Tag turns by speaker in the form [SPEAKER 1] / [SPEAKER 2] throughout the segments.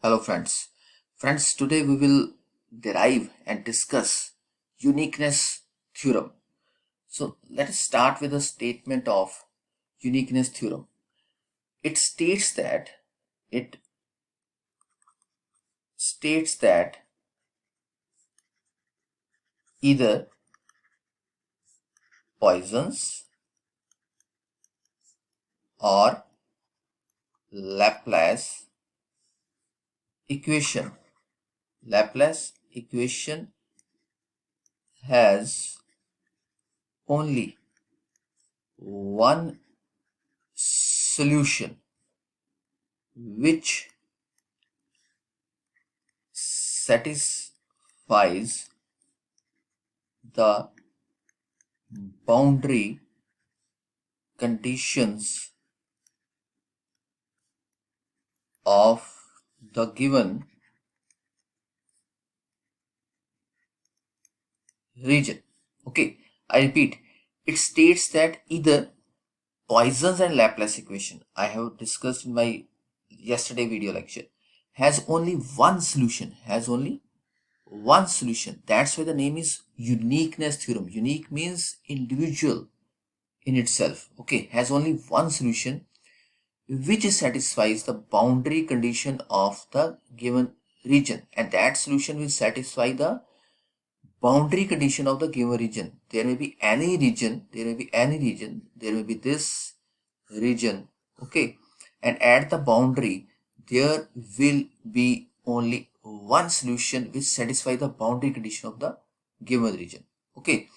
[SPEAKER 1] Hello friends. Friends, today we will derive and discuss uniqueness theorem. So let us start with a statement of uniqueness theorem. It states that it states that either Poisson's or Laplace equation Laplace equation has only one solution which satisfies the boundary conditions of the given region. Okay, I repeat, it states that either Poisson's and Laplace equation I have discussed in my yesterday video lecture has only one solution, That's why the name is uniqueness theorem. Unique means individual in itself. Okay, has only one solution which satisfies the boundary condition of the given region, and that solution will satisfy the boundary condition of the given region. There may be any region, there may be this region, okay, and at the boundary there will be only one solution which satisfy the boundary condition of the given region. Okay,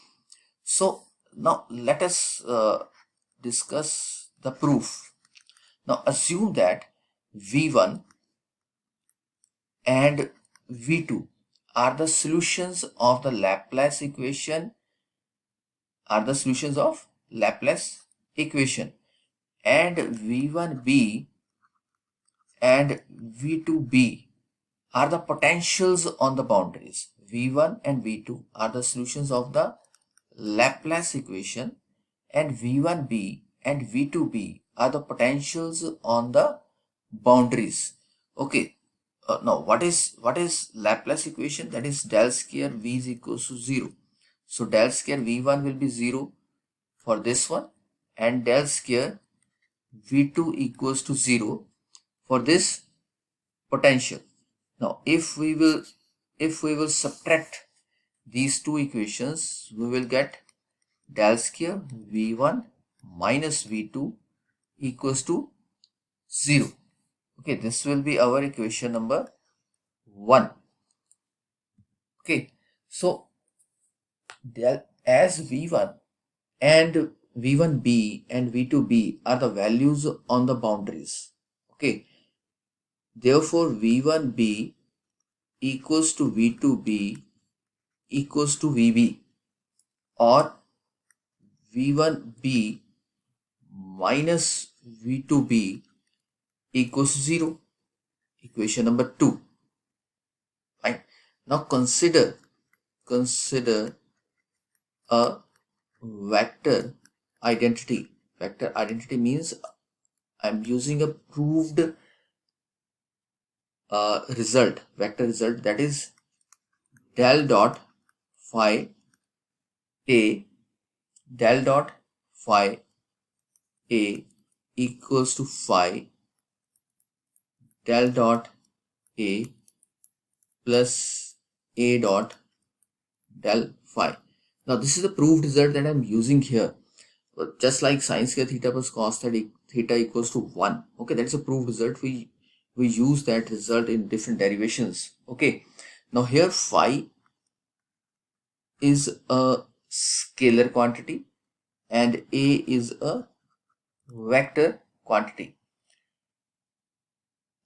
[SPEAKER 1] so now let us discuss the proof. Now assume that V1 and V2 are the solutions of the Laplace equation and V1b and V2b are the potentials on the boundaries. V1 and V2 are the solutions of the Laplace equation, and V1b and V2b are the potentials on the boundaries. Okay, now what is Laplace equation? That is del square V is equals to 0. So del square V1 will be 0 for this one, and del square V2 equals to 0 for this potential. Now if we will subtract these two equations, we will get del square V1 minus V2 equals to 0. Okay, this will be our equation number 1. Okay, so as V1 and V1b and V2b are the values on the boundaries. Okay, therefore V1b equals to V2b equals to VB, or V1b minus V2b equals to 0. Equation number 2. Fine. Now consider a vector identity. Vector identity means I'm using a proved result, vector result, that is del dot phi a equals to phi del dot a plus a dot del phi. Now this is the proved result that I'm using here. Just like sin square theta plus cos theta equals to 1. Okay, that's a proved result. We use that result in different derivations. Okay, now here phi is a scalar quantity and a is a vector quantity.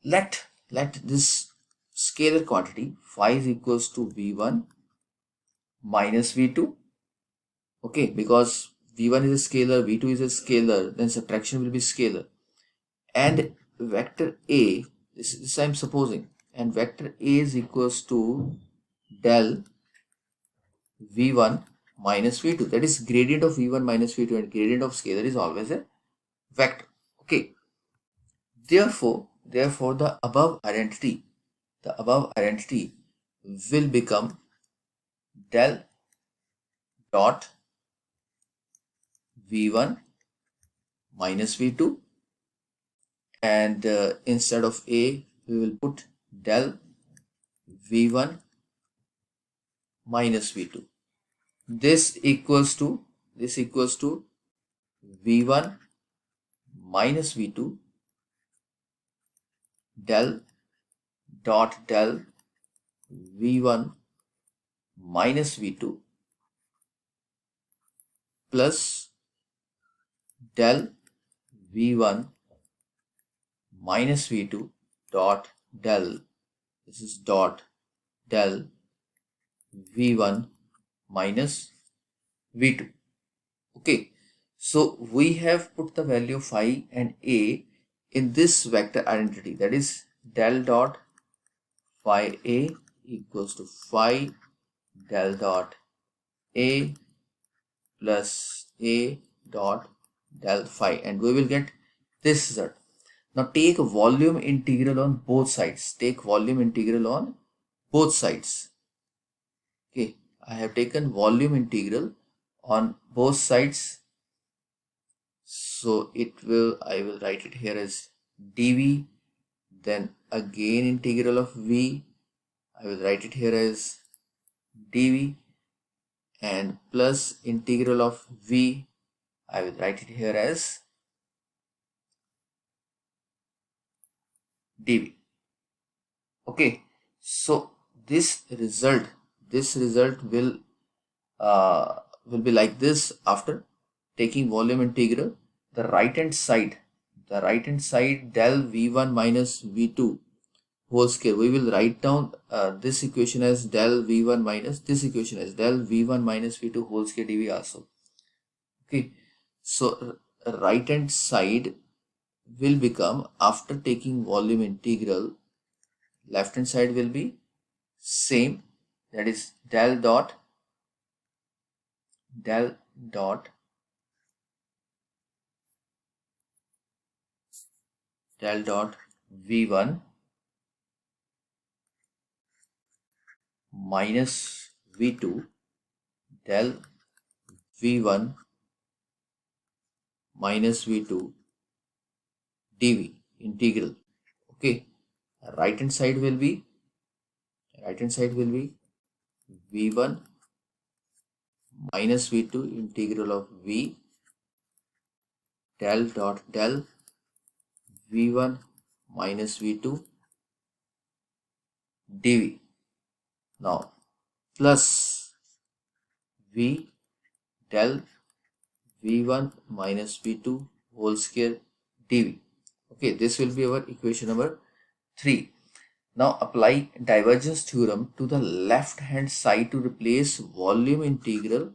[SPEAKER 1] Let this scalar quantity phi is equals to v1 minus v2. Okay, because v1 is a scalar, v2 is a scalar, then subtraction will be scalar, and vector a, this I'm supposing, and vector a is equals to del v1 minus v2. That is gradient of v1 minus v2, and gradient of scalar is always a vector. Okay, therefore the above identity the above identity will become del dot v1 minus v2, and instead of a we will put del v1 minus v2. This equals to v1 minus v2 del del v1 minus v2 plus del v1 minus v2 dot del, this is dot del v1 minus v2. Okay, so we have put the value of phi and a in this vector identity, that is del dot phi a equals to phi del dot a plus a dot del phi, and we will get this result. Now take volume integral on both sides. Take volume integral on both sides. Okay, I have taken volume integral on both sides. So I will write it here as dv, then again integral of v, I will write it here as dv, and plus integral of v, I will write it here as dv. Okay, so this result will be like this. After taking volume integral, the right hand side del v1 minus v2 whole square, we will write down this equation as del v1 minus this equation as del v1 minus v2 whole square dv also. Okay, so right hand side will become, after taking volume integral, left hand side will be same, that is del dot v1 minus v2 del v1 minus v2 dv integral. Okay, right hand side will be v1 minus v2 integral of v del v1 minus v2 dv. Now plus v del v1 minus v2 whole square dv. Okay, this will be our equation number 3. Now apply divergence theorem to the left hand side to replace volume integral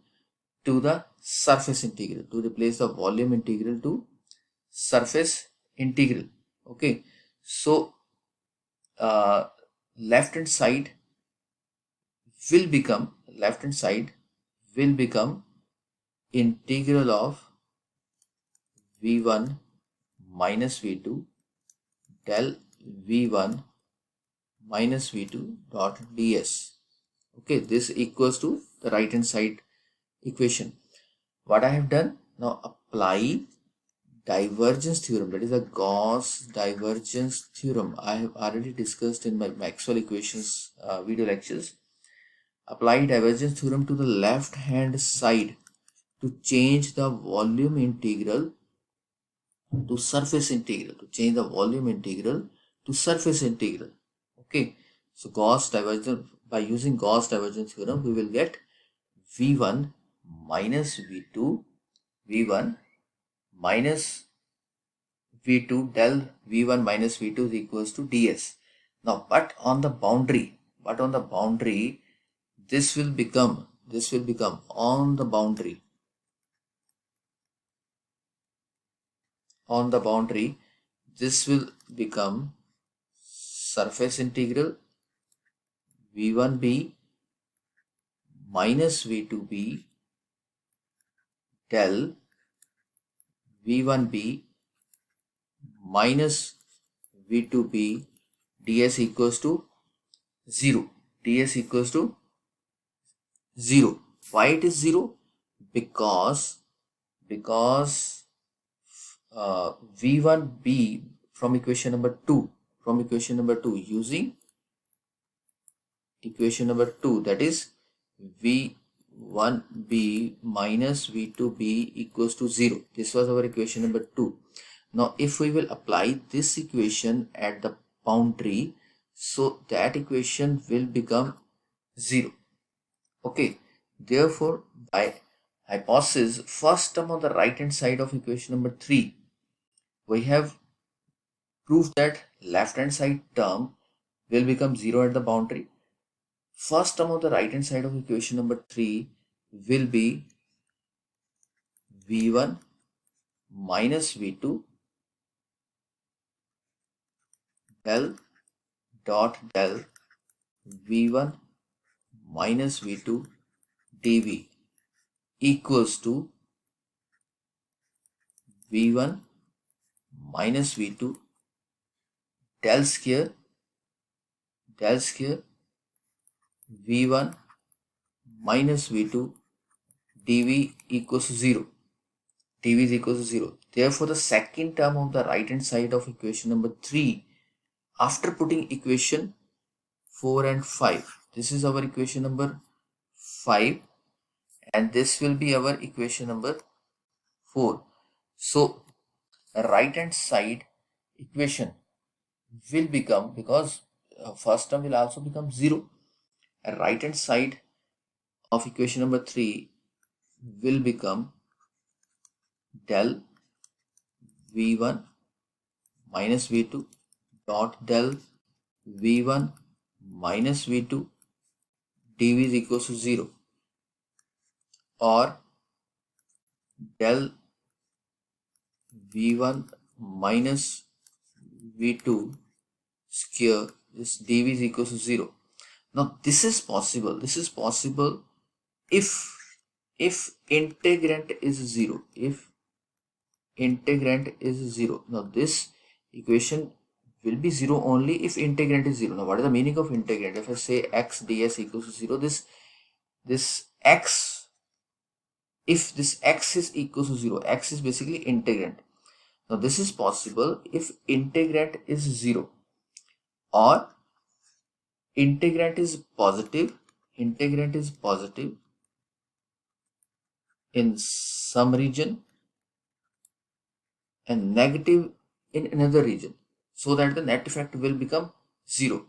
[SPEAKER 1] to the surface integral, to replace the volume integral to surface integral. Okay, so left hand side will become integral of v1 minus v2 del v1 minus v2 dot ds. Okay, this equals to the right hand side equation. What I have done, now apply divergence theorem, that is a Gauss divergence theorem. I have already discussed in my Maxwell equations video lectures. Apply divergence theorem to the left hand side to change the volume integral to surface integral, Okay, so Gauss divergence, by using Gauss divergence theorem, we will get v1 minus v1 minus v2 del v1 minus v2 is equals to ds. Now but on the boundary this will become on the boundary this will become surface integral v1b minus v2b del v1b minus v2b ds equals to 0. ds equals to 0. Why it is 0? Because v1b from equation number 2 using equation number 2, that is v1b minus v2b equals to 0. This was our equation number 2. Now if we will apply this equation at the boundary, so that equation will become 0. Okay, therefore by hypothesis, first term on the right hand side of equation number 3, we have proved that left hand side term will become 0 at the boundary. First term of the right hand side of equation number 3 will be v1 minus v2 del dot del v1 minus v2 dv equals to v1 minus v2 del square v1 minus v2 dv equals to 0. dv is equals to 0. Therefore, the second term of the right hand side of equation number 3, after putting equation 4 and 5, this is our equation number 5 and this will be our equation number 4. So, right hand side equation will become, because first term will also become 0, right hand side of equation number 3 will become del v1 minus v2 dot del v1 minus v2 dv is equals to 0, or del v1 minus v2 square, this dv is equals to 0. Now this is possible if integrand is 0. Now this equation will be 0 only if integrand is 0. Now what is the meaning of integrand? If I say x ds equals to 0, this x, if this x is equals to 0, x is basically integrand. Now this is possible if integrand is 0 or integrand is positive in some region and negative in another region, so that the net effect will become 0.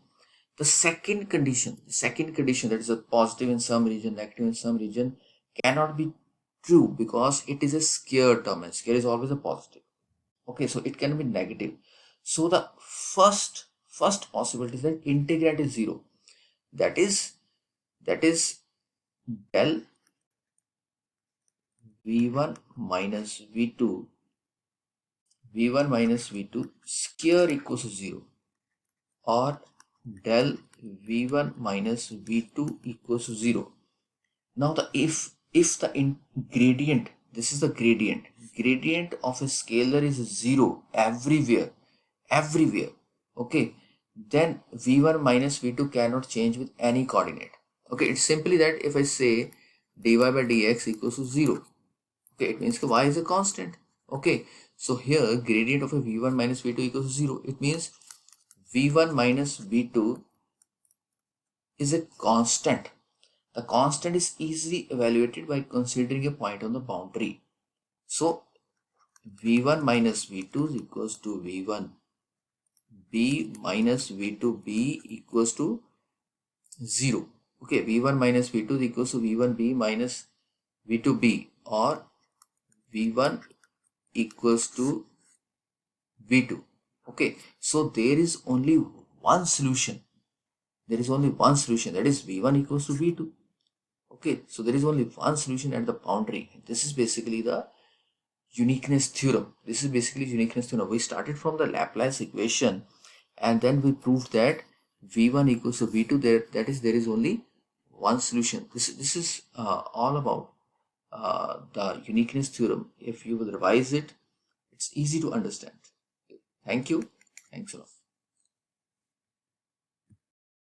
[SPEAKER 1] The second condition that is a positive in some region, negative in some region, cannot be true because it is a square term and square is always a positive. Okay, so it can be negative. So the first possibility is that integrand is 0. That is del v1 minus v2 square equals to 0, or del v1 minus v2 equals to 0. Now the if the gradient, this is the gradient of a scalar is 0 everywhere, okay, then v1 minus v2 cannot change with any coordinate. Okay, it's simply that if I say dy by dx equals to 0, okay, it means y is a constant. Okay, so here gradient of a v1 minus v2 equals to 0. It means v1 minus v2 is a constant. The constant is easily evaluated by considering a point on the boundary. So v1 minus v2 is equals to v1b minus v2b equals to 0. Okay, v1 minus v2 is equals to v1b minus v2b, or v1 equals to v2. Okay, so there is only one solution. That is v1 equals to v2. Okay, so there is only one solution at the boundary. This is basically the uniqueness theorem. We started from the Laplace equation and then we proved that v1 equals to v2. There is only one solution. This is all about the uniqueness theorem. If you will revise it, it's easy to understand. Thank you. Thanks a lot.